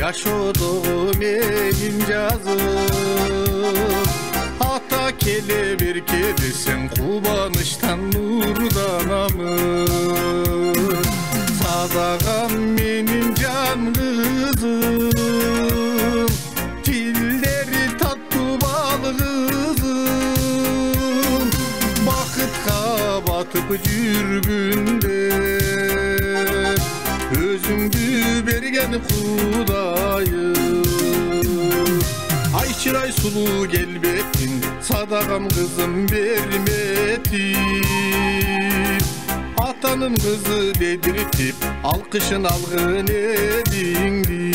Жашоодогу менин жазым ата келе берке десең кубанычтан нурданамын садагам менин жан кызым тилдери таттуу бал кызым бакытка батып жүргүндө өзүңдү берген Kudayım Ay çıray sulu gelbettin Sadagam kızım vermetin Atanın kızı dedirtip Alkışın algın edindim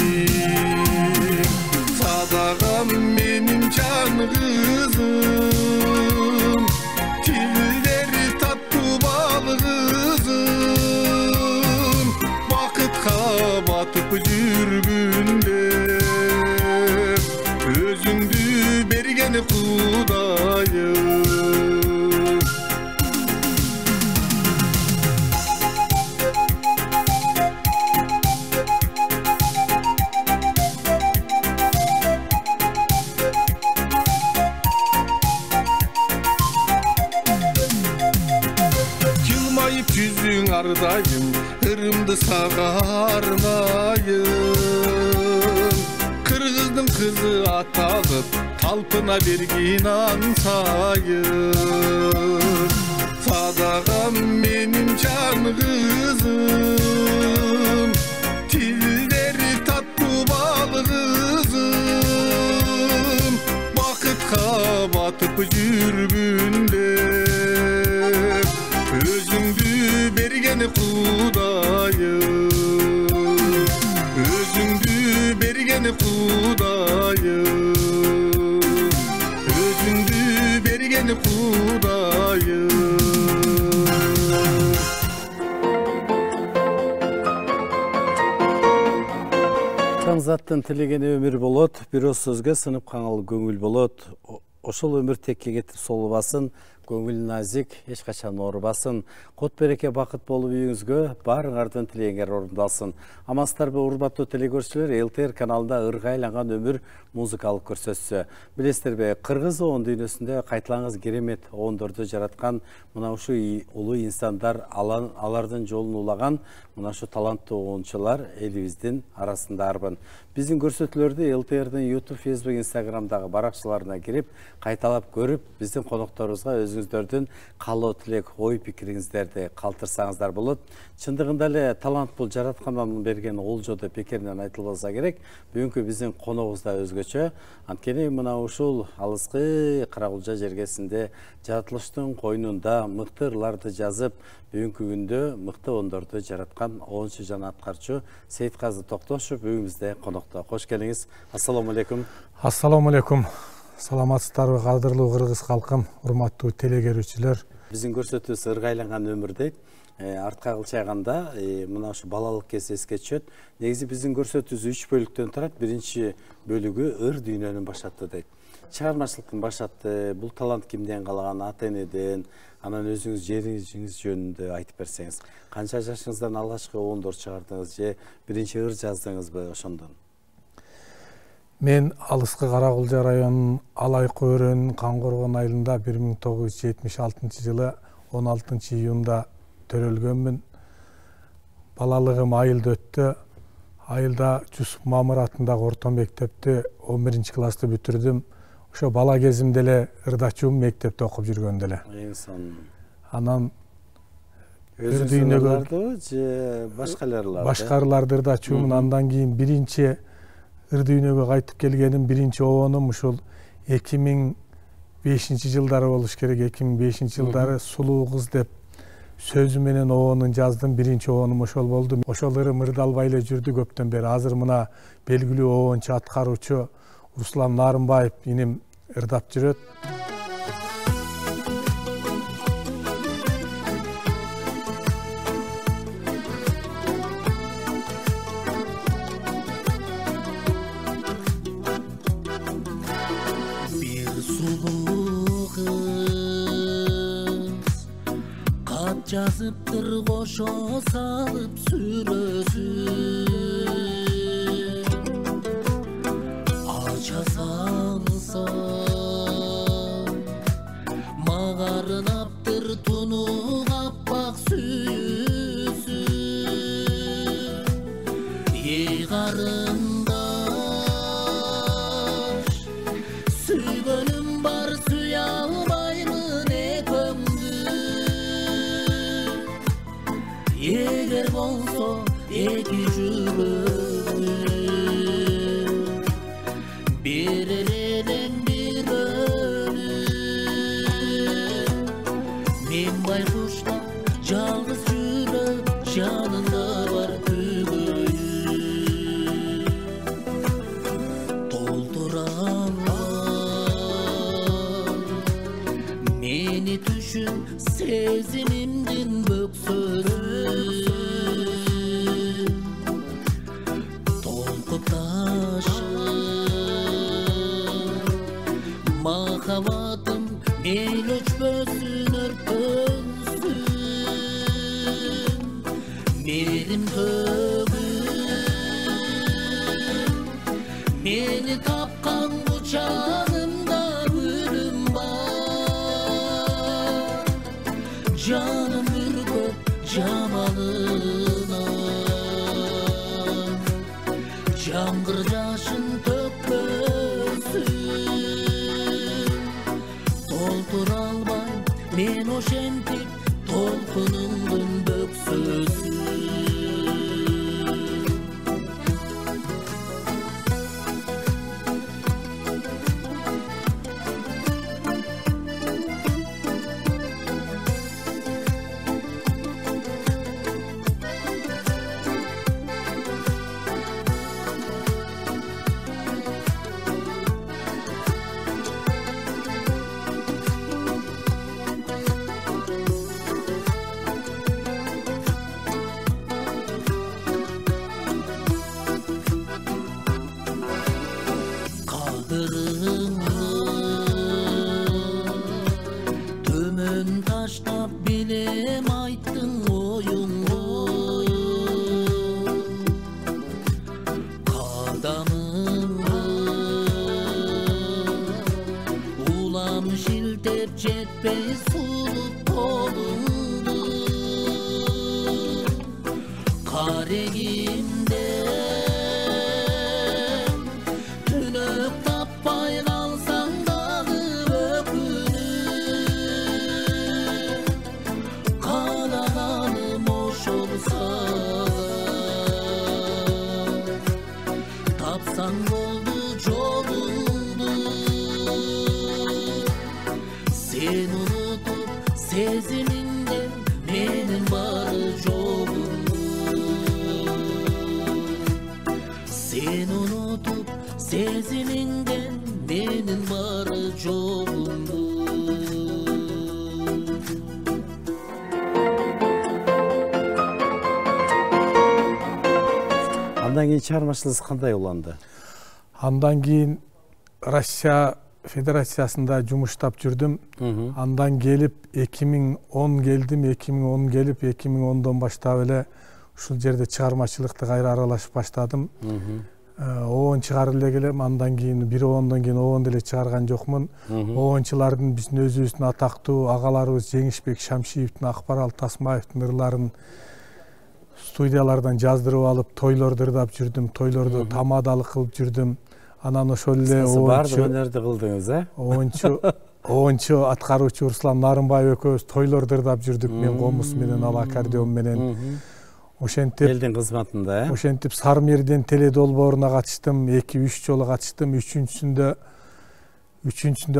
Sadagam benim can kızım Tilleri tatlı bal kızım Bakıtka batıp жүргүндө өзүңдү берген Kudayım Yılmayıp yüzün ardayım Kırımdı sağarmayım Kırgızdın kızı atalıp Talpına vergin ansayım Sadagam benim can kızım Tilleri tatlı bal kızım Bakıtka batıp жүргүндө Özüңdü bergen Kudayım Özüңdü bergen Kudayım Özüңdü bergen Kudayım Заттын тилеген өмүр болот, бирөө сөзгө сынып каңыл көңүл болот. Ошол өмүр текке кетип солубасын, көңүл назик, эч качан оорубасын. Кот береке бакыт болуп үйүңүзгө баарыңардын тилегеңер орундалсын. Амансыздарбы урматтуу телекөрүүчүлөр, ЛТР каналында ырга айланган өмүр музыкалык көрсөтүүсү. Билесиздерби, кыргыз оон дүйнөсүндө кайталаңыз кереметоондорду жараткан мына ушу улуу инсандар, алардын жолун улаган мына ушу таланттуу оончулар элибиздин арасында арбын. Биздин көрсөтүүлөрдү ЛТРдин YouTube, Facebook, Instagramдагы баракчаларына кирип, кайталап көрүп, биздин конокторубузга өзүңүздөрдүн каалоо тилек, ой пикириңиздерди калтырсаңыздар болот. Чындыгында эле талант бул жараткандан берген олжо деп бекеринен айтылбаса керек. Бүгүнкү биздин коногубуз да өзгөчө. Анткени мына ушул алыскы Каракулжа жергесинде жаратылыштын койнунда мыкты ырларды жазып, бүгүнкү күндө мыкты ондорду жараткан оончу жана аткарчу Сейитказы Токтошев бүгүнүздө конокто. Кош келиңиз. Ассаламу алейкум. Ассаламу алейкум. Саламатсыздарбы, кадырлуу кыргыз калкым, урматтуу телегерүүчүлөр. Биздин көрсөтүүбүз ырга айланган өмүр дейт. Артка кылчайганда мына ушу балалык кез эске түшөт. Негизи биздин көрсөтүүбүз 3 бөлүктөн турат. Биринчи бөлүгү ыр дүйнөнүн башаты дейт. Чыгармачылыктын башаты, бул талант кимден калган, ата-энеден, анан өзүңүз жериңиз жөнүндө айтып берсеңиз. Канча жашыңыздан алгачкыоондор чыгардыңыз же биринчи ыр жаздыңызбы ошондон? Мен алыскы Каракулжа районунун Алайкы өрөөнүн Кангоргон айылында 1976 жылы 16 июнда төрөлгөнмүн. Балалыгым айылда өттү. Айылда Жусуп Мамыр атындагы орто мектепти 11 классты бүтүрдүм. Ошо бала кезимде эле ырдачуум мектепте окуп жүргөндө эле. Анан өзүңүздөрдү же башкаларды? Башкаларды ырдачуумун. Андан кийин биринчи ыр дүйнөгө кайтып келгеним, биринчи оонум ушул 2005 жылдары болуш керек. 2005 жылдары Сулуу кыз деп сөзү менен оонун жаздым. Биринчи оонум ошол болду. Ошол ырым ырдалбай эле жүрдү көптөн бери. Азыр мына белгилүү оончу, аткаруучу Руслан Нарымбаев иним ырдап жүрөт. Жазыптыр кошо салып сүрөсүн Kaça salsa mağarınaptır tunu kappak süyüsü Ey karındaş Süygönüm var süy almaylı ne kömdü Eger bolsa eki jürögüm Bir eleden bir ölüm Men baykuşla жалгыз жүрөк жанында бар күгөйүм толтуралар мени түшүм сезимимдин бөксөрү толкуп ташып махаббатым мейлі өчпөсүн өрттөнсүн мерим төгүм мени тапкан бу жанымда гүлүм бар жаным бүркөп жамалынан жамгыр жашын төкпөсүн толтура албайм мен ошентип толкунумдун бөксөсүн Төмөн таштап билем айттың оюңду Кадамыңды улам шилтеп жетпей сулуп колуңду Карегимде түнөк таппай калсаң дагы өкүнүп каалаганым ошол тапсаң болду жолуңду сен унутуп сезимиңден менин бары жолумду сен унутуп сезимиңден менин бары жолумду Андан кийин чыгармачылыгыңыз кандай уланды? Андан кийин Россия Федерациясында жумуштап жүрдүм. Андан келип 2010 келдим, 2010 келип 2010дон баштап эле ушул жерде чыгармачылыкты кайра аралашып баштадым. Оон чыгарып эле келем, андан кийин бир оондон кийин оон деле чыгарган жокмун. Оончулардын биздин өзүбүздүн атактуу агаларыбыз Жеңишбек Шамшиевдин, Акбарал Тасмаевдин ырларын студиялардан жаздырып алып, тойлорду ырдап жүрдүм, тойлорду тамадалык кылып жүрдүм. Анан ошол эле баардык өнөрдү кылдыңыз, оончу аткаруучу Руслан Нарымбаев экөөбүз тойлорду ырдап жүрдүк, мен комуз менен, ал аккордеон менен. Ошентип элдин кызматында, ошентип Сармерден теле долбооруна катыштым, 2-3 жолу катыштым. Үчүнчүсүндө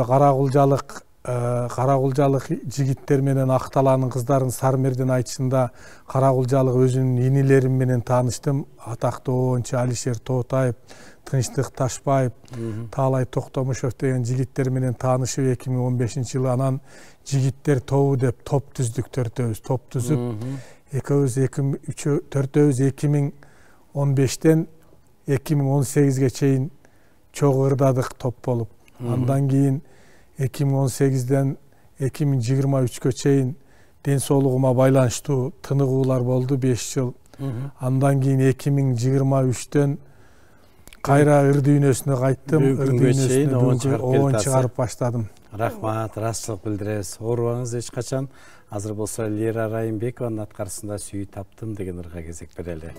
Карагулжалык жигиттер менен Акталаанын кыздарын Сармерден айтышында Карагулжалык өзүнүн инилери менен тааныштым. Атактуу оончу Алишер Тоотаев, Тынчтык Ташбаев, Таалай Токтомушев деген жигиттер менен таанышып 2015-жылы анан жигиттер тобу деп топ түздүк, төртөөбүз топ түзүп, төртөөбүз 2015-тен 2018-ге чейин чогуу ырдадык топ болуп. Андан кийин 2018-ден 2023-кө чейин ден соолугума байланыштуу тыныгуулар болду 5 жыл. Андан кийин 2023-төн Кайра ыр дүйнөсүнө кайттым. Ыр Бүгүнгө чейин дүйнөсүнө оон чыгарып баштадым. Рахмат, ыраазычылык билдиребиз. Оорубаңыз эч качан. Азыр болсо Лера Райымбекованын аткарысында сүйүү таптым деген ырга кезек берели.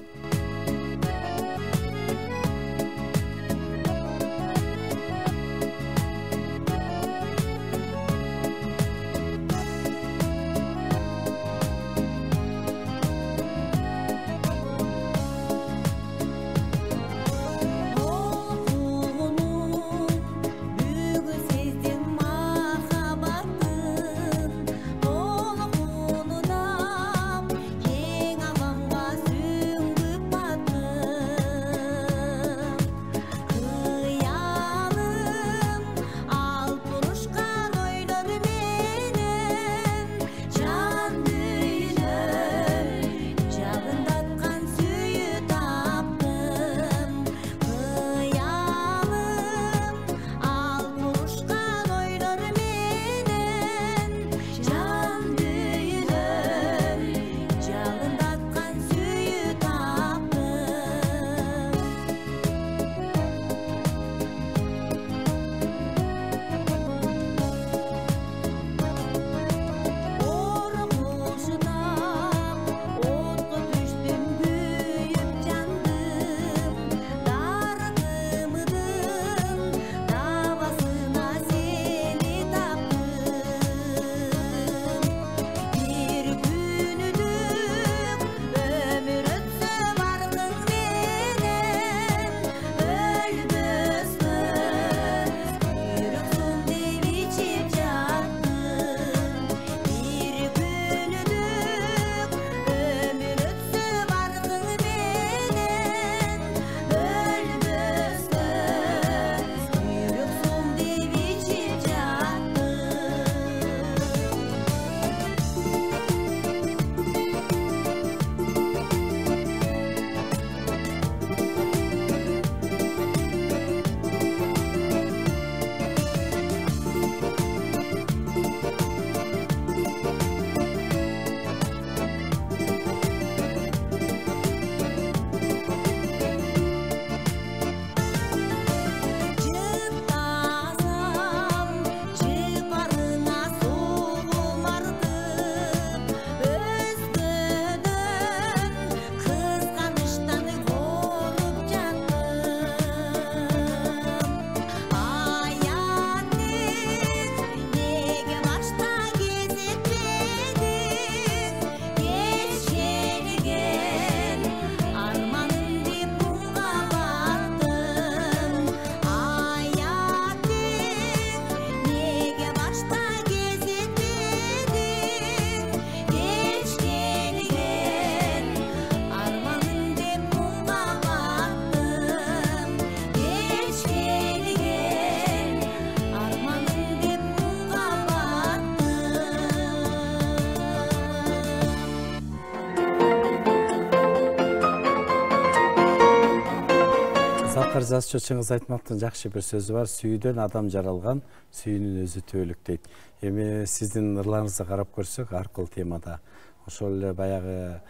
Жазчы Чыңгыз Айтматовдун жакшы бир сөзү бар. Сүйүүдөн адам жаралган, сүйүүнүн өзү түбөлүк дейт. Эми сиздин ырларыңызды карап көрсөк, аркыл темада ошол эле баягы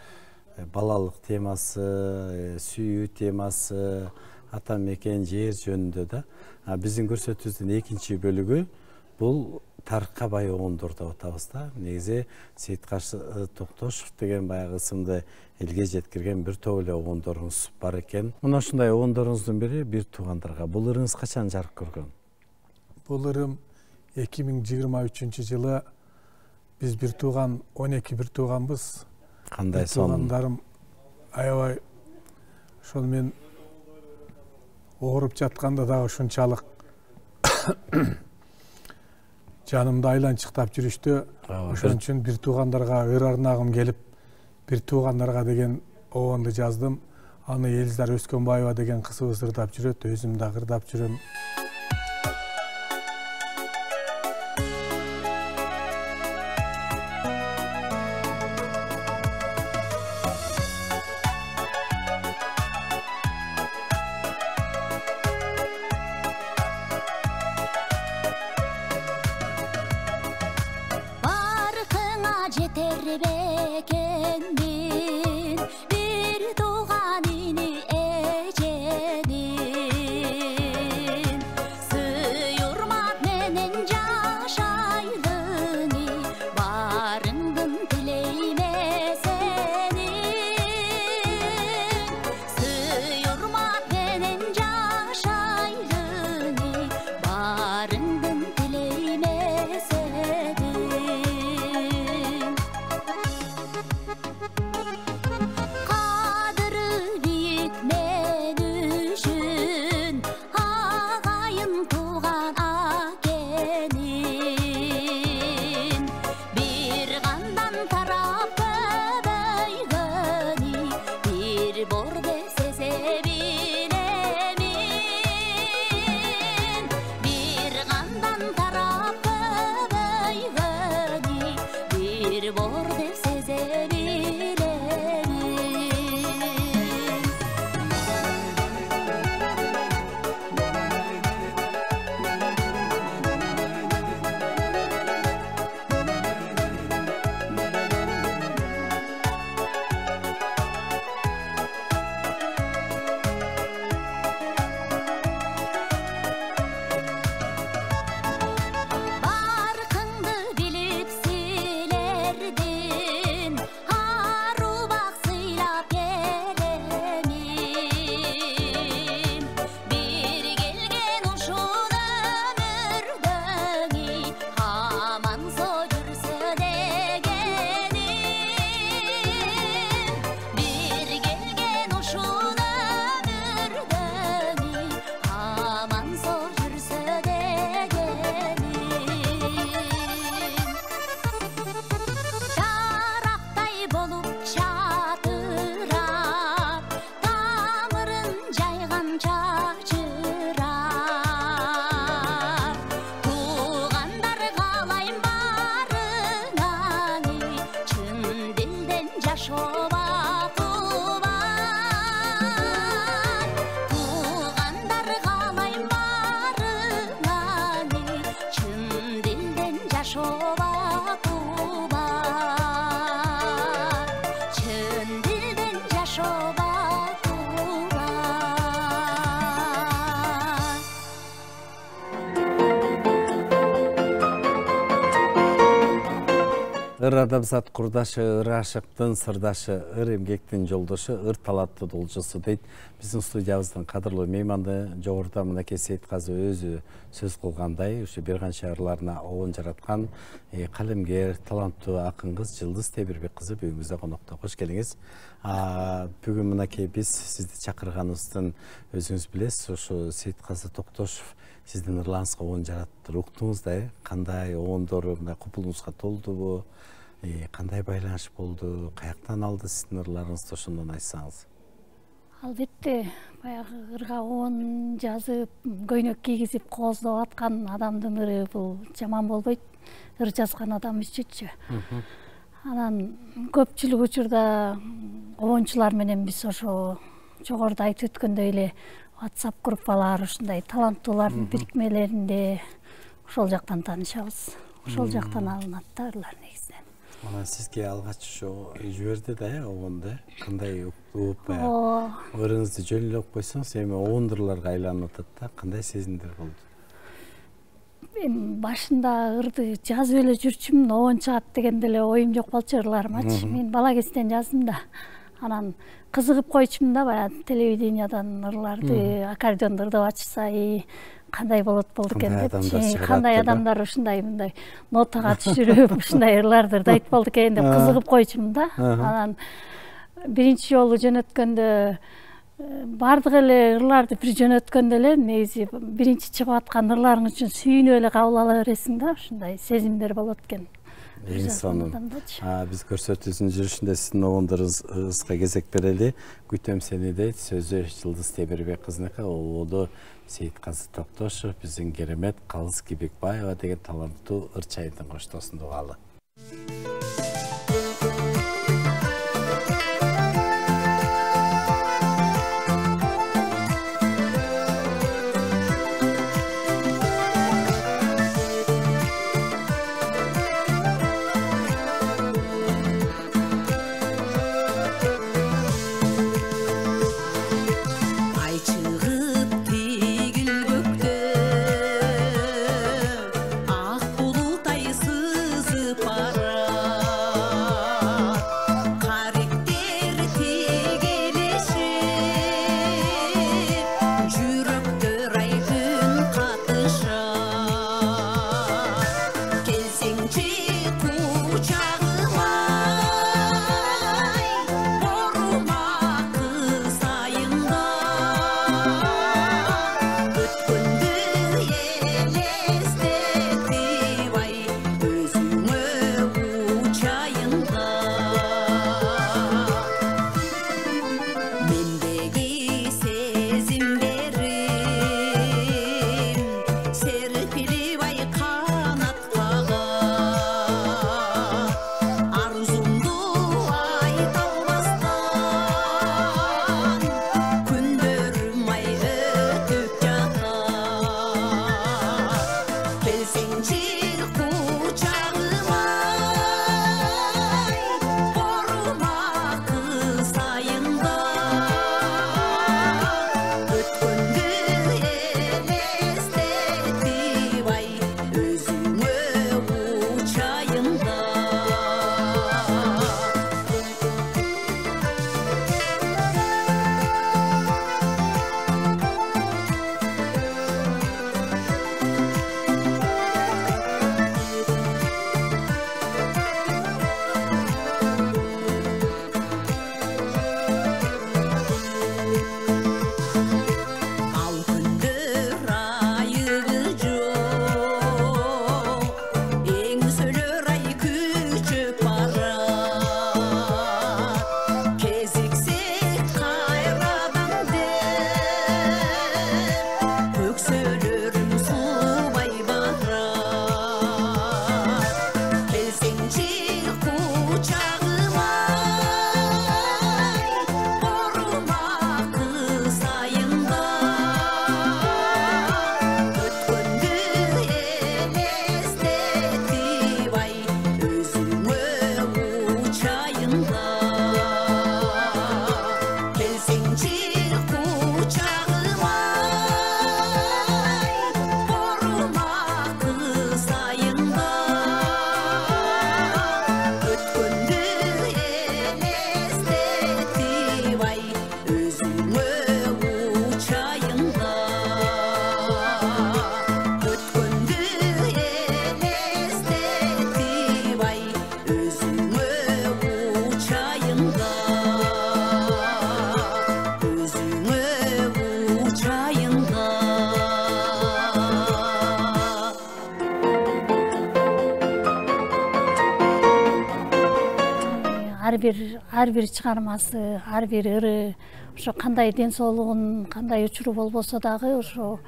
балалык темасы, сүйүү темасы, ата мекен, жер жөнүндө да. Биздин көрсөтүүбүздүн экинчи бөлүгү бул тарыхка бай оңондорду атабыз да. Негизи Сейиткаш Токтошов деген баягы ысымды элге жеткирген бир топ эле оңондоруңуз бар экен. Мына ушундай оңондоруңуздун бири бир туугандарга. Бул ырыңыз качан жарык көргөн? Бул ырым 2023 жылы биз бир тууган 12 бир тууганбыз. Кандай сон? Туугандарым аябай ошол мен ооруп жатканда дагы ушунчалык жанымды айланчыктап жүрүштү. Ошон үчүн бир туугандарга ыр арнагым келип, бир туугандарга деген оонду жаздым. Аны Элиздар Өскөнбаева деген кызыбыз ырдап жүрөт, өзүм да ырдап жүрөм. Beken bir tuğanini eceni жашоо бар, чын дилден жашоо Ыр адамзат курдашы, ыр ашыктын сырдашы, ыр эмгектин жолдошу, ыр таланттуу должусу дейт. Биздин студиябыздын кадырлуу мейманы жогоруда мынакей Сейитказы өзү сөз кылгандай, ушу бир канча ырларына оон жараткан калемгер, таланттуу акын кыз Жылдыз Темирбек кызы бүгүнүбүздө конокто. Кош келиңиз. Бүгүн мынакей биз сизди чакырганыбыздын өзүңүз билесиз, ушу Сейитказы Токтошов сиздин ырларыңызга оон жараттыр. Уктуңуз да, кандай оондору мындай купулуңузга толдубу? Кандай байланыш болду? Каяктан алды сиздин ырларыңызды, ошондон айтсаңыз. Албетте, баягы ырга оон жазып, көйнөк кийгизип кооздоп аткан адамдын ыры бул жаман болбойт. Ыр жазган адам үчүнчү. Анан көпчүлүк учурда оончулар менен биз ошо жогоруда айтып өткөндөй эле WhatsApp группалар, ушундай таланттуулардын бирикмелеринде ошол жактан таанышабыз. Ошол жактан алынат да ырлар негизинен. Анан сизге алгач ошо жиберди да, оонду кандай угуп ырыңызды жөн эле окуп койсоңуз, эми оондурларга айланып атат да, кандай сезимдер болду? Башында ырды жазып эле жүрчүмүн, оон чыгат деген деле оюм жок болчу ырларымачы. Мен бала кезден жаздым да. Анан кызыгып койчумун да, баягы телевидениядан ырларды, аккордеонду ырдап ачса, кандай болот болду экен деп, кандай адамдар ушундай мындай нотага түшүрүп, ушундай ырларды ырдайт болду экен деп кызыгып койчумун да. Анан биринчи жолу жөнөткөндө бардык эле ырларды бир жөнөткөндө эле негизи биринчи чыгып аткан ырларың үчүн сүйүнүп эле кабыл ала бересиң да, ушундай сезимдер болот экен. Эң сонун. Биз көрсөтүүсүнүн жүрүшүндө сиздин оондоруңузга кезек берели. Күтөм сени дейт. Сөзү Жылдыз Темирбек кызыныкы, оодо Сейитказы Токтошов, биздин керемет Калыс Кебекбаева деген таланттуу ырчайдын коштосунда угалы. Ак булуттай сызып ар бир чыгармасы, ар бир ыры ошо кандай ден соолугун, кандай учуру болбосо дагы ошо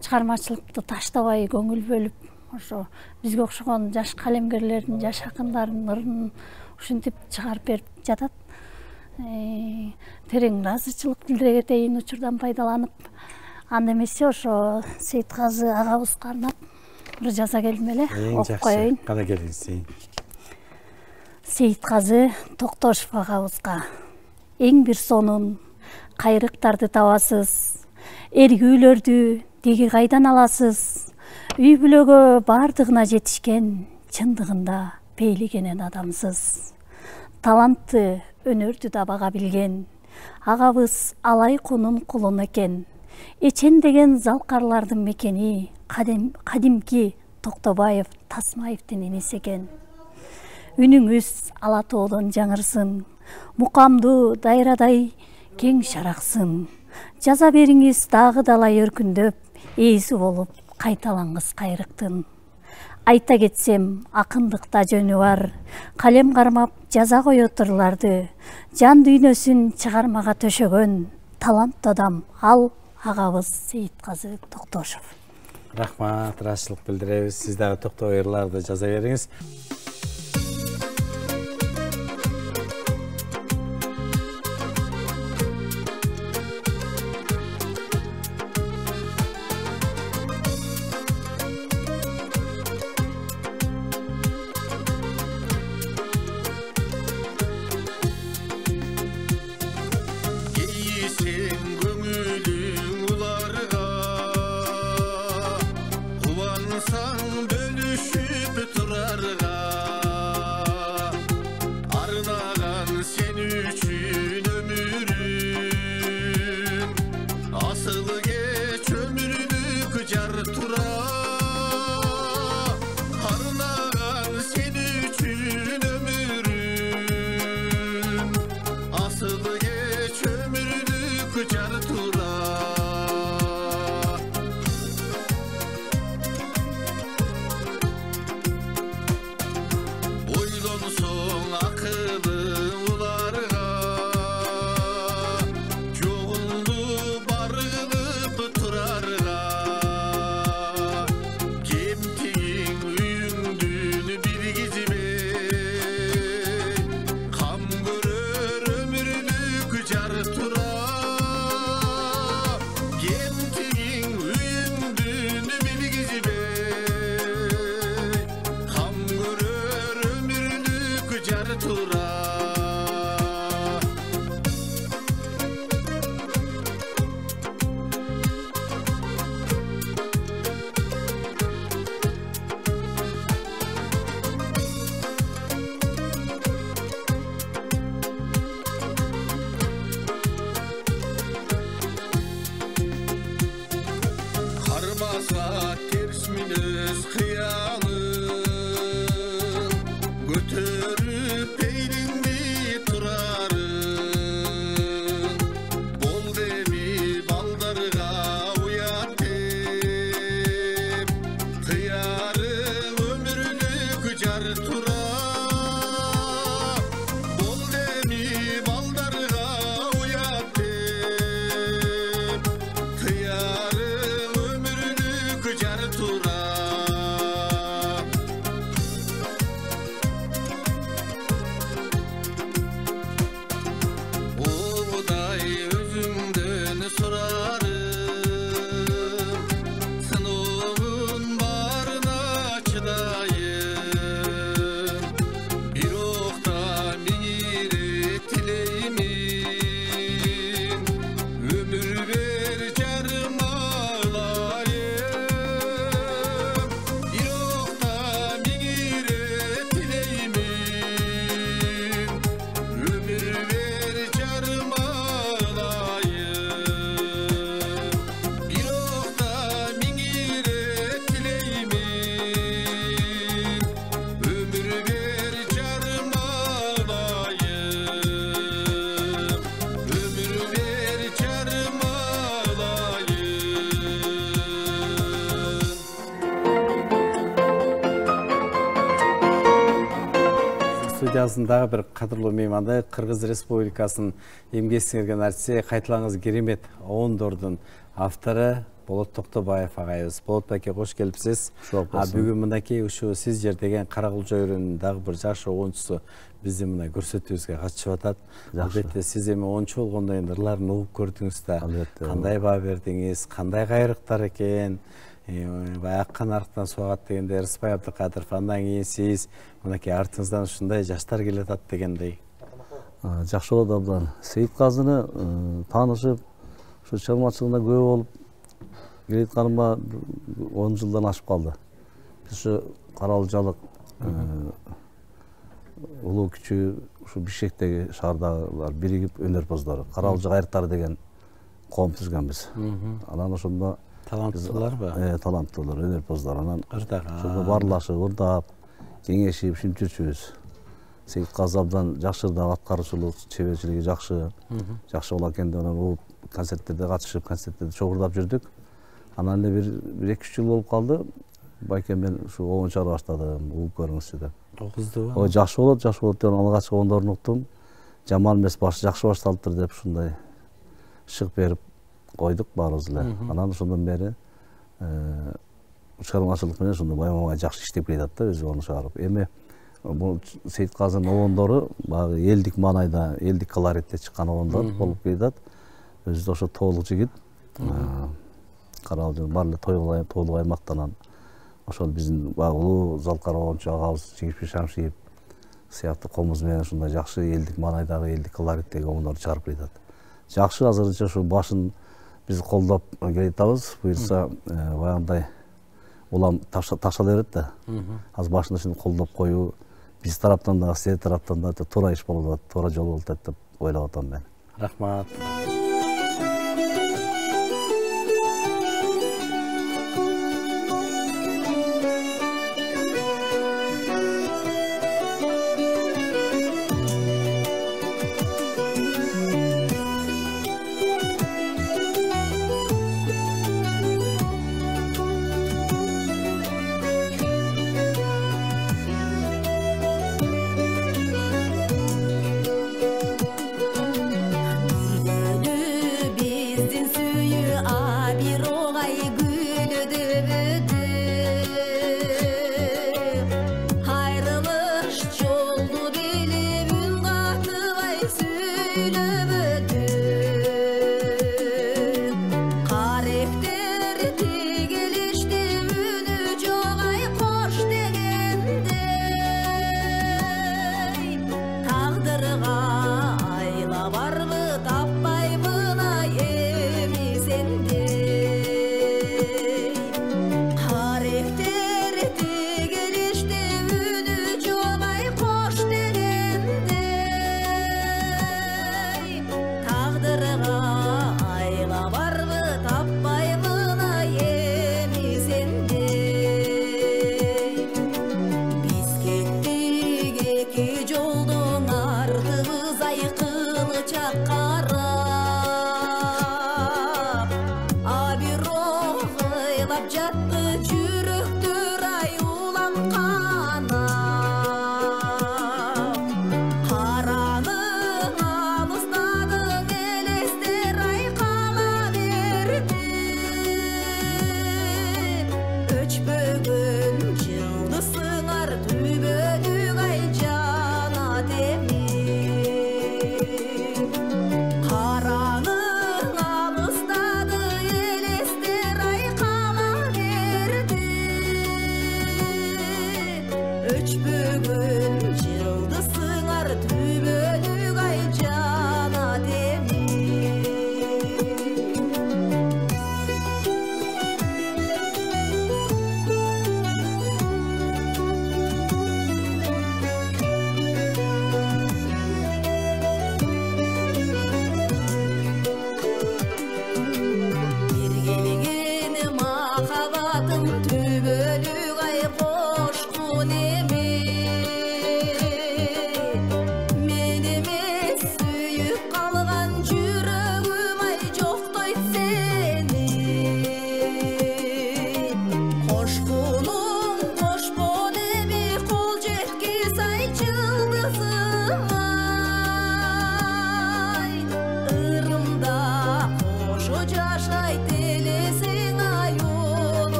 чыгармачылыкты таштабай көңүл бөлүп, ошо бизге окшогон жаш калемгерлердин, жаш акындардын ырын ушинтип чыгарып берип жатат. Терең ыраазычылык билдире кетейин учурдан пайдаланып. Анда эмесе ошо Сейитказы агабызга арнап бир жаза келдим эле, окуп коеюн. Кана келиңиз. Сейитказы Токтошов агабызга. Эң бир сонун кайрыктарды табасыз. Эргүүлөрдү деги кайдан аласыз? Үй бүлөгө бардыгына жетишкен, чындыгында пейлигенен адамсыз. Талантты, өнөрдү да бага билген, агабыз алай кунун кулун экен. Эчен деген залкарлардын мекени, кадимки Токтобаев, Тасмаевдин энеси экен. Үнүңүз ала тоодон жаңырсын, мукамдуу дайрадай кең шараксын. Жаза бериңиз дагы далай өркүндөп, ээси болуп кайталаңыз кайрыктын. Айта кетсем, акындыкта жөнү бар, калем кармап жаза коет ырларды, жан дүйнөсүн чыгармага төшөгөн таланттуу адам ал агабыз Сейитказы Токтошов. Рахмат, ыраазычылык билдиребиз. Сиз дагы токтобой ырларды жаза бериңиз. студиясының дагы бир кадырлуу мейманы Кыргыз Республикасынын эмгек сиңирген артисти Кайтылаңыз керемет оондордун автору Болот Токтобаев агайыбыз. Болот байке кош келипсиз. Бүгүн мынакей ушу сиз жердеген Каракулчу өрүнүнүн дагы бир жаш оончусу биздин мына көрсөтүүбүзгө катышып атат. Албетте сиз эми оончу болгондон кийин ырларын угуп көрдүңүз да. Кандай баа бердиңиз, кандай кайрыктар экен, акка нарыктан сугат дегенде Рыспай Абдыкадыров, андан кийин сиз мынакей артыңыздан ушундай жаштар келатат дегендей. Жакшы болот абдан. Сейитказыны таанышып, ушу чыгармачылыгына күбө болуп келатканыма 10 жылдан ашып калды. Биз ушу Каралжалык улуу күчү ушу Бишкектеги шаардагылар биригип өнөрпоздору, Каралжы кайрыктары деген коом түзгөнбүз. Анан ошондо таланттууларбы? Таланттуулар, өнөрпоздор. Анан ошондо баарлашып, ырдап, кеңешип, шимчүрчүбүз. Сейитказы абдан жакшы ырдап, аткаруучулук чеберчилиги жакшы. Жакшы болот экен деп анан концерттерде катышып, концерттерде чогуу ырдап жүрдүк. Анан эле бир 2-3 жыл болуп калды. Байке мен ушу оон чыгара баштадым, угуп көрүңүзчү деп. Окуздубу? Ой, жакшы болот деп алгач оондорун уктум. Жаман эмес, жакшы башталыптыр деп ушундай шык берип койдук баарыбыз эле. Анан ошондон бери чыгармачылык менен ошондо байма-бай жакшы иштеп келатат да, өзү ону чыгарып. Эми бул Сейитказынын оондору баягы элдик маанайда, элдик колоритте чыккан оондор болуп келатат. Өзү да ошо тоолук жигит. Каралжы бар эле тоолук аймактан ошол биздин улуу Залкар оончу агабыз Жигишбек Шамшиев сыяктуу комуз менен ушундай жакшы элдик маанайдагы, элдик колориттеги оондорду чыгарып келатат. Жакшы, азырынча ушу башын биз колдоп келатабыз. Буюрса баягындай улам ташала берет да. Азыр башында ушуну колдоп коюу биз тараптан да, силер тараптан да туура иш болуп атат, туура жол болуп атат деп ойлоп атам мен. Рахмат.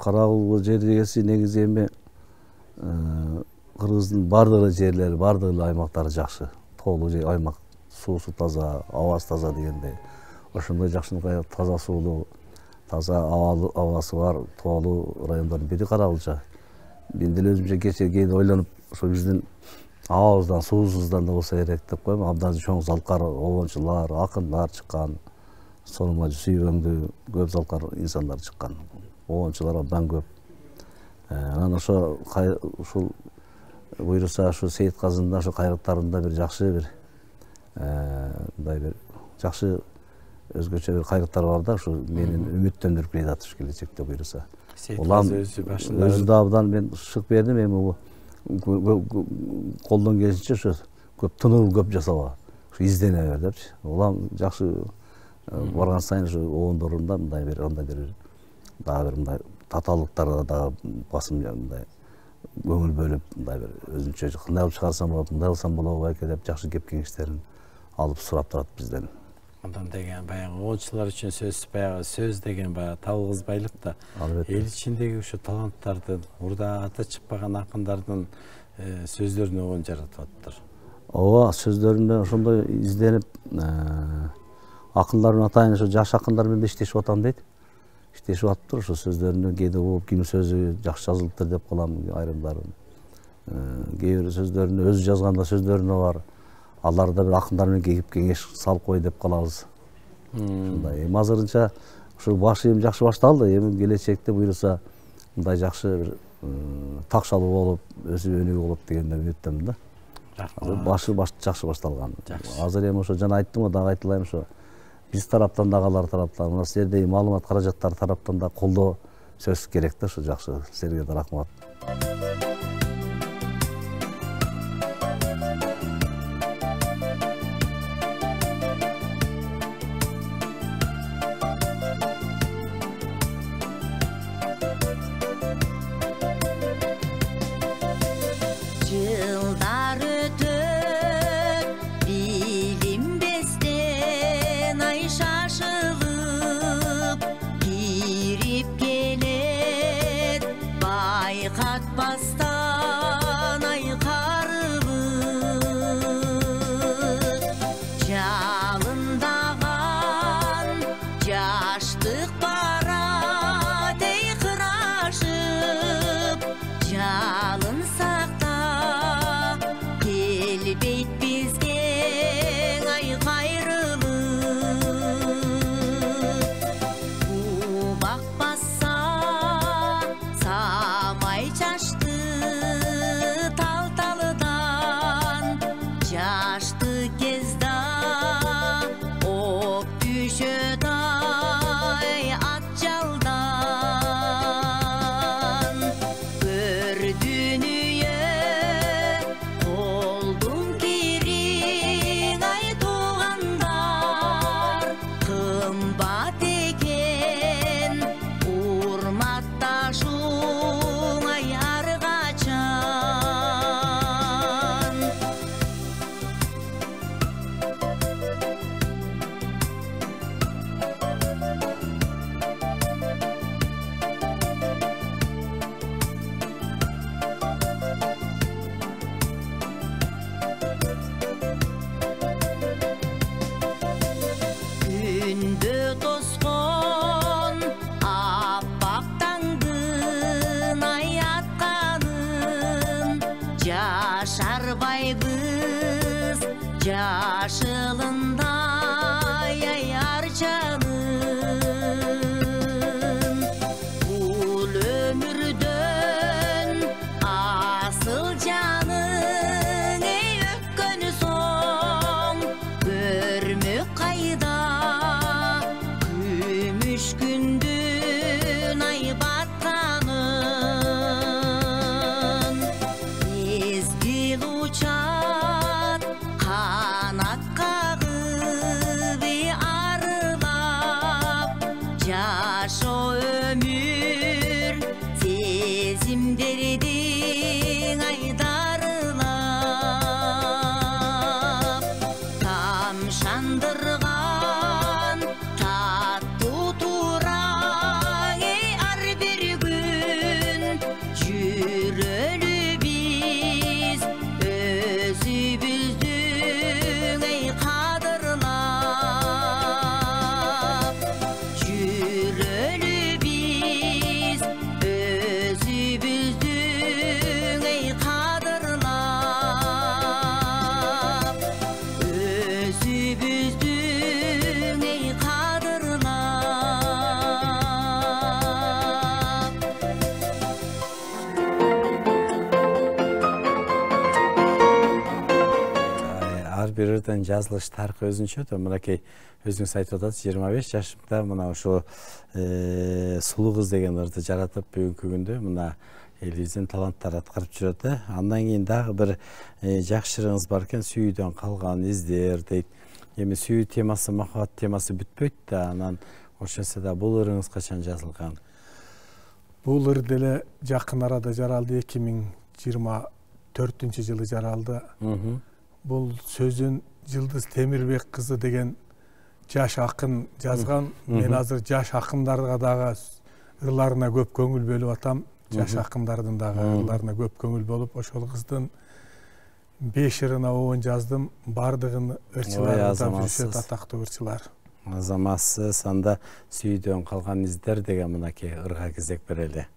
Карагул жер дегенси негизи эми Кыргыздын бардыгы жерлери, бардыгы аймактары жакшы. Тоолуу аймак, суусу таза, абасы таза дегендей. Ошондой жакшынакай таза суулуу, таза абасы бар тоолуу райондордун бири Карагулча. Мен деле өзүмчө кээде ойлонуп, ошо биздин абабыздан, суубуздан да болсо керек деп коем. Абдан чоң залкар обончулар, акындар чыккан. Сонума сүйгөңдүү көп залкар инсандар чыккан. Обончулар абдан көп. Анан ошо ушул буйруса ошо Сейит Казында ошо кайрыктарында бир жакшы бир мындай бир жакшы өзгөчө бир кайрыктар бар да, ушу мени үмүттөндүрүп келатат ушу келечекте буйруса. Улам өзү да абдан мен шык бердим, эми колдон келишинче ошо көп тынуу көп жасаба, ушу издене бер депчи. Улам жакшы барган сайын ушу обондорунда мындай бир дагы бир мындай татаалыктарда дагы басым мындай көңүл бөлүп мындай бир өзүнчө кандай кылып чыгарсам болот, мындай кылсам болобу байке деп жакшы кеп кеңештерин алып сурап турат бизден. Андан деген баягы обончулар үчүн сөз деген баягы табылгызбайлык да. Эл ичиндеги ушу таланттардын, урда аты чыкпаган акындардын сөздөрүнө обон жаратып атыптыр. Ооба, сөздөрүндө ошондой изденип акындардын атайын ошо жаш акындар менен иштешип атам дейт. Иштешип атыптыр ошо сөздөрүндө кээде угуп ким сөзү жакшы жазылыптыр деп калам айрымдарын. Кээ бир сөздөрүндө өзү жазганда сөздөрүнө бар. Аларда бир акындар менен кегип кеңеш салып кой деп калабыз. Ушундай. Эми азырынча ушу башы эми жакшы башталды. Эми келечекте буйруса мындай жакшы бир такшалуу болуп, өсүп өнүгүү болот дегенден үмүттөмүн да. Башы жакшы башталган. Азыр эми ошо жана айттым го, дагы айтылайм, ошо биз тараптан дагы алар тараптан, мына силердеги маалымат каражаттары тараптан да колдоо сөзсүз керек да, ошо жакшы. Силерге да рахмат. Tamşandırgan tatlı turağı ar bir gün бирден жазылыш тарыхы өзүнчө да мынакей өзүңүз айтып атасыз 25 жашымда мына ошо сулуу кыз деген ырды жаратып бүгүнкү күндө мына элибиздин таланттар аткарып жүрөт да. Андан кийин дагы бир жакшы ырыңыз бар экен, сүйүүдөн калган издер дейт. Эми сүйүү темасы, махабат темасы бүтпөйт да, анан ошентсе да бул ырыңыз качан жазылган? Бул ыр деле жакын арада жаралды, 2024-жылы жаралды. Бул сөзүн Жылдыз Темирбек кызы деген жаш акын жазган. Мен азыр жаш акындарга дагы ырларына көп көңүл бөлүп атам. Жаш акындардын дагы ырларына көп көңүл болуп, ошол кыздын 5 ырына оон жаздым. Бардыгын ырчылар атап жүрүшөт, атактуу ырчылар. Азаматсыз, анда сүйүүдөн калган издер деген мынакей ырга кезек берели.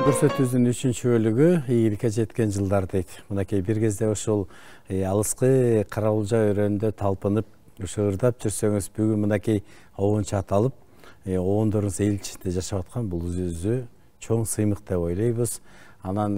Көрсөтүүбүздүн 3-чү бөлүгү ийгиликке жеткен жылдар дейт. Мынакей бир кезде ошол алыскы Карабулжа өрөөнүндө талпынып, ошо ырдап жүрсөңүз, бүгүн мынакей оончу ат алып, оондоруңуз эл ичинде жашап аткан бул өзү чоң сыймык деп ойлойбуз. Анан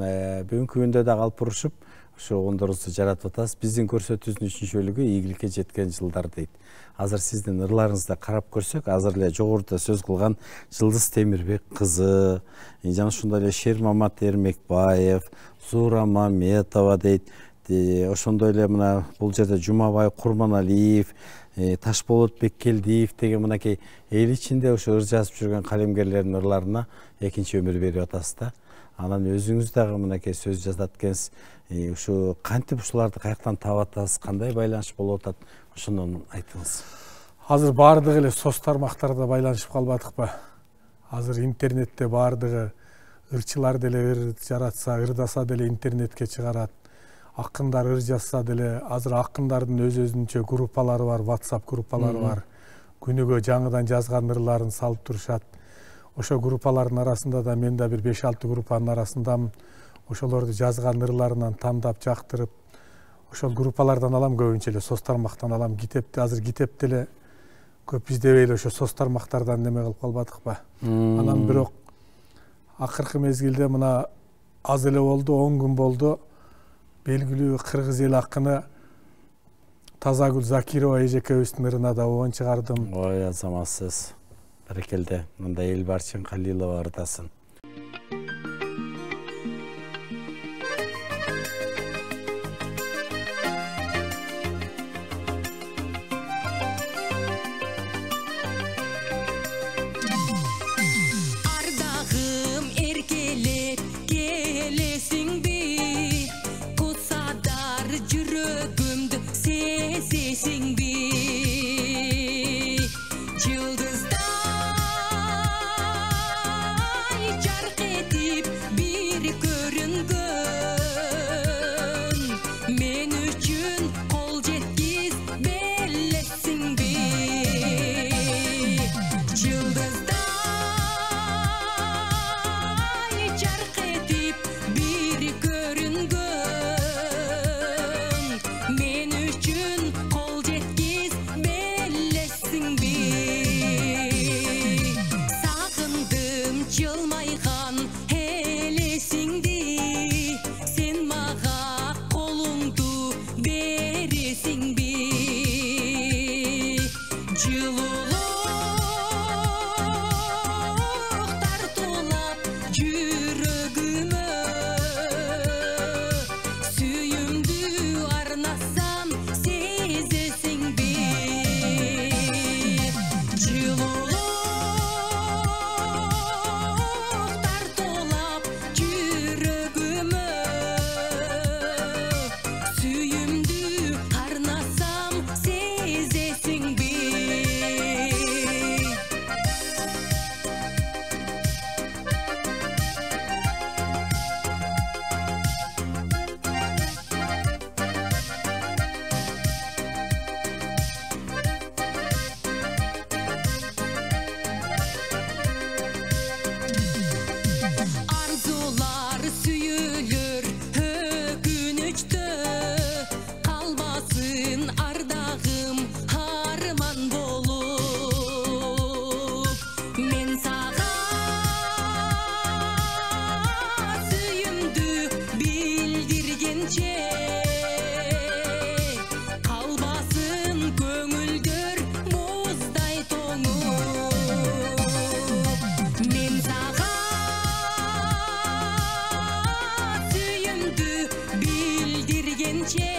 бүгүнкү күндө да калп урушуп, ошо оңдорубузду жаратып атасыз. Биздин көрсөтүүбүздүн 3-чү бөлүгү ийгиликке жеткен жылдар дейт. Азыр сиздин ырларыңызды карап көрсөк, азыр эле жогоруда сөз кылган Жылдыз Темирбек кызы, жана ошондой эле Шермамат Эрмекбаев, Зуура Маметова дейт. Ошондой эле мына бул жерде Жумабай Курманалиев, Ташболот Беккелдиев деген мынакей эл ичинде ошо ыр жазып жүргөн калемгерлердин ырларына экинчи өмүр берип атасыз да. Анан өзүңүз дагы мынакей сөз жазат экенсиз. Ушу кантип ушуларды каяктан таап атасыз, кандай байланыш болуп атат, ошондон айтыңыз. Азыр баардыгы эле соц тармактарда байланышып калбадыкпы? Азыр интернетте баардыгы ырчылар деле ыр жаратса, ырдаса деле интернетке чыгарат. Акындар ыр жазса деле, азыр акындардын өз-өзүнчө группалары бар, WhatsApp группалары бар. Күнүгө жаңыдан жазган ырларын салып турушат. Ошо группалардын арасында да мен да бир 5-6 группанын арасындамын. Ошолорду жазган ырларынан тандап, жактырып, ошол группалардан алам, көбүнчө эле соц тармактан алам. Китепти азыр китепти эле көп издебей эле ошо соц тармактардан неме кылып калбадыкпы? Анан бирок акыркы мезгилде мына аз эле болду, 10 күн болду. Белгилүү кыргыз эл акыны Тазагүл Закирова эжекебиздин ырына да оон чыгардым. Ой, азаматсыз. Баракелде. Мындай Элбарчын Калилова ырдасын. Ардагым эркелеп келесиңби, кусадар жүрөгүмдү сезесиңби, жылдыздай жарк этип бир көрүнгөн, мен үчүн кол жеткиз белесиңби, жылдыздай жарк этип бир көрүнгөн, мен үчүн кол жеткиз белесиңби, сагындым жылмайган элесиңди, сен мага колуңду бересиңби, жылуулуктар тулап жүрөгүмө, сүйүмдү арнасам сезесиңби, жылуулуктар тулап жүрөгүмө, сүйүмдү арнасам сезесиңби. Арзулар сүйүлөр өкүнүчтө, калбасын ардагым арман болуп, мен сага сүйүмдү билдиргенче, калбасын көңүлдөр муздай тоңуп, мен сага сүйүмдү билдиргенче,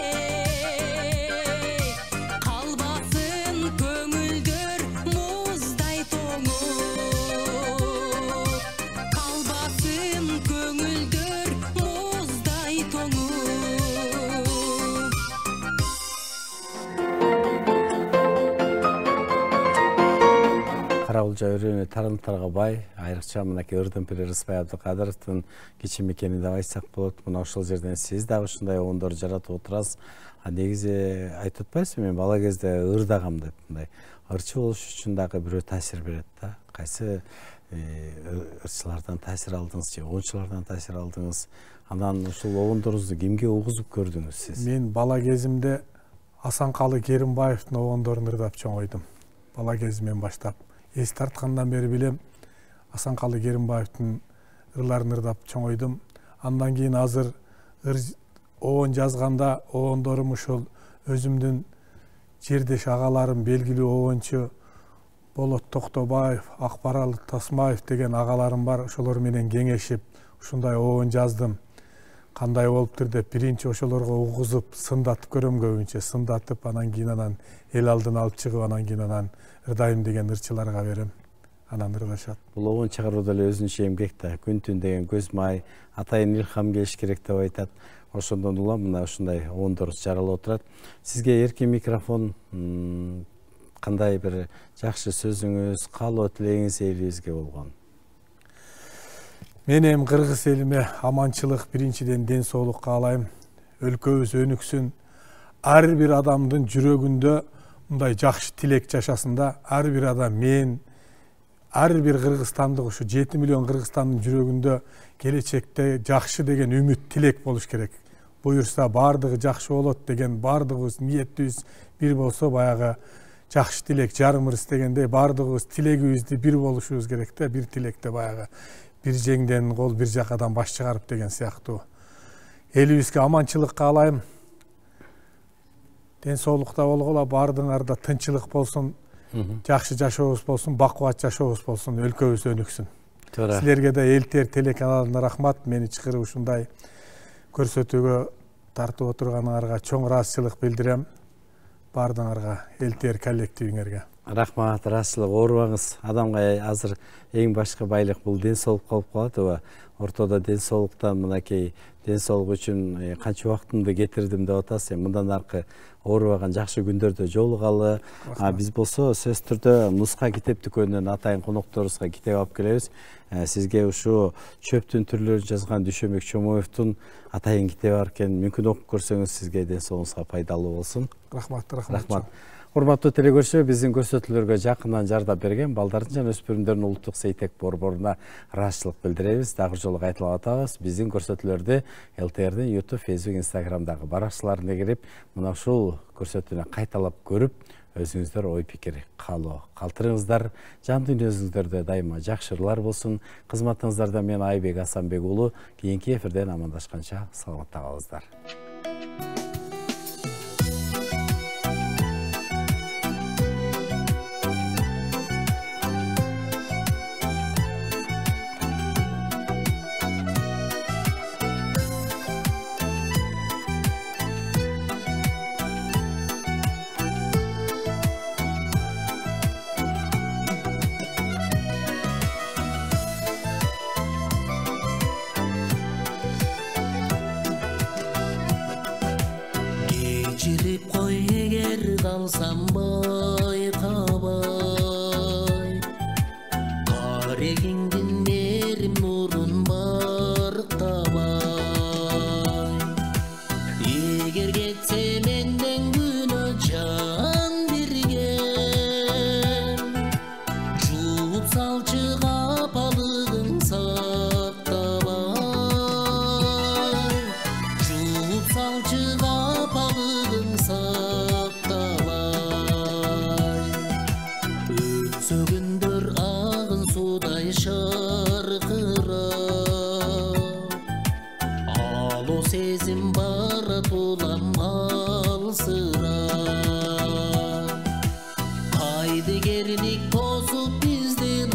калбасын көңүлдөр муздай тоңуп, калбасын көңүлдөр муздай тоңуп. Карабулжа өрөөнү тарымтарга бай, айрыкча мынакей Ырдымпир Рыспай Абдыкадыровдун кичи мекени деп айтсак болот. Мына ошол жерден сиз дагы ушундай оңдор жаратып отурасыз. Негизи айтып атпайсызбы, мен бала кезде ырдагам деп, мындай ырчы болуш үчүн дагы бирөө таасир берет да. Кайсы ырчылардан таасир алдыңыз же оңчулардан таасир алдыңыз? Анан ушул оңдорубузду кимге угузуп көрдүңүз сиз? Мен бала кезимде Асанкалы Керимбаевдин оңдорун ырдап чоңойдум. Бала кезимден баштап. Эс тарткандан бери билем, Асанкалы Керимбаевдин ырларын ырдап чоңойдум. Андан кийин азыр ыр оон жазганда оондорум ушул өзүмдүн жердеш агаларым белгилүү оончу Болот Токтобаев, Акбарал Тасмаев деген агаларым бар. Ошолор менен кеңешип ушундай оон жаздым. Кандай болуптур деп биринчи ошолорго угузуп, сындатып көрөм көбүнчө. Сындатып, анан кийин анан эл алдына алып чыгып, анан кийин анан ырдайым деген ырчыларга берем. Анан ырдашат. Бул оон чыгарууда эле өзүнчө эмгек да. Күн түн деген көз май, атайын илхам келиш керек деп айтат. Ошондон улам мына ушундай оондор жаралып отурат. Сизге эркин микрофон, кандай бир жакшы сөзүңүз, каалоо тилегиңиз элибизге болгон? Мен эми кыргыз элиме аманчылык, биринчиден ден соолук каалайм. Өлкөбүз өнүксүн. Ар бир адамдын жүрөгүндө мындай жакшы тилек жашасын да. Ар бир адам мен, ар бир кыргызстандык, ушу 7 миллион кыргызстандын жүрөгүндө келечекте жакшы деген үмүт, тилек болуш керек. Буюрса баардыгы жакшы болот деген баардыгыбыз ниетибиз бир болсо, баягы жакшы тилек жарым ырыс дегендей баардыгыбыз тилегибизди бир болушубуз керек да. Бир тилекте баягы бир жеңден кол бир жакадан баш чыгарып деген сыяктуу. Элибизге аманчылык каалайм. Ден соолукта болгула, баардыгыңарда тынчылык болсун, жакшы жашообуз болсун, бакубат жашообуз болсун, өлкөбүз өнүксүн. Силерге да Элтер телеканалына рахмат. Мени чакырып ушундай көрсөтүүгө тартып отурганыңарга чоң ыраазычылык билдирем. Баардыгыңарга, Элтер коллективиңерге. Рахмат, ыраазычылык. Оорубаңыз. Адамга азыр эң башкы байлык бул ден соолук болуп калат. Ортодо ден соолуктан мынакей ден соолук үчүн канча убактымды кетирдим деп атасыз. Мындан аркы оорубаган жакшы күндөрдө жолугалы. Биз болсо сөзсүз түрдө Нуска китеп дүкөнүнөн атайын конокторубузга китеп алып келебиз. Сизге ушу чөптүн түрлөрүн жазган Дүйшөнбек Чомоевдун атайын китеби бар экен. Мүмкүн окуп көрсөңүз сизге ден соолугуңузга пайдалуу болсун. Рахмат. Урматтуу телекөрүүчү, биздин көрсөтүүлөргө жакындан жардап берген балдардын жана өспүрүмдөрдүн улуттук сейтек борборуна ыраазычылык билдиребиз. Дагы жолу кайталап атабыз. Биздин көрсөтүүлөрдү LTR'дин YouTube, Facebook, Instagramдагы баракчаларына кирип, мына ушул көрсөтүүнү кайталап көрүп, өзүңүздөр ой пикир каалоо калтырыңыздар. Жан дүйнөңүздөрдө дайыма жакшырлар болсун. Кызматыңыздарда мен Айбек Асанбек уулу. Кийинки эфирден амандашканча саламатта калыңыздар. Кечирип кой эгер калсам байкабай, карегиңдин мерим нурун барктабай. Эгер кетсе менден күнөө жан бирген, жууп салчы капалыгың сактабай. Жууп салчы капалыгың сактабай. Өтсө күндөр агын судай шаркырап, алуу сезим барат улам алсырап. Кайдыгерлик тосуп биздин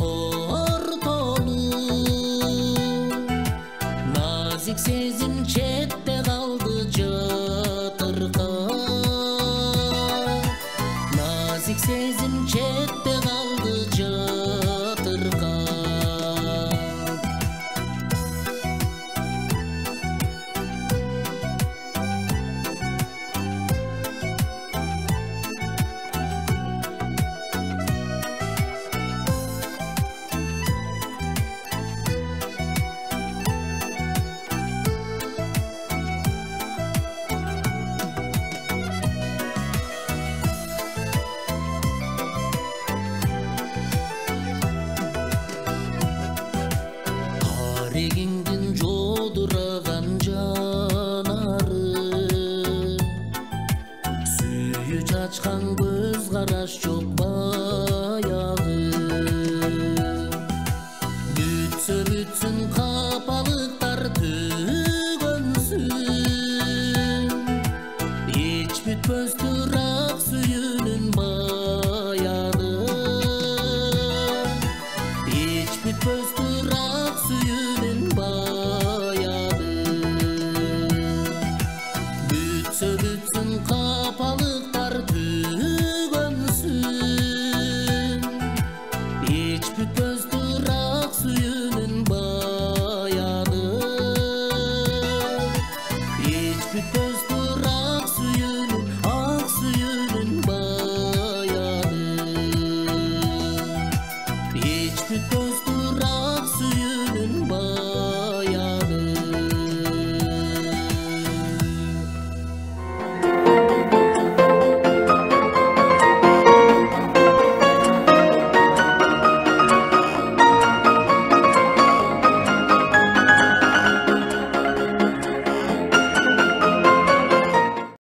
Бүтпөз турак сүйүү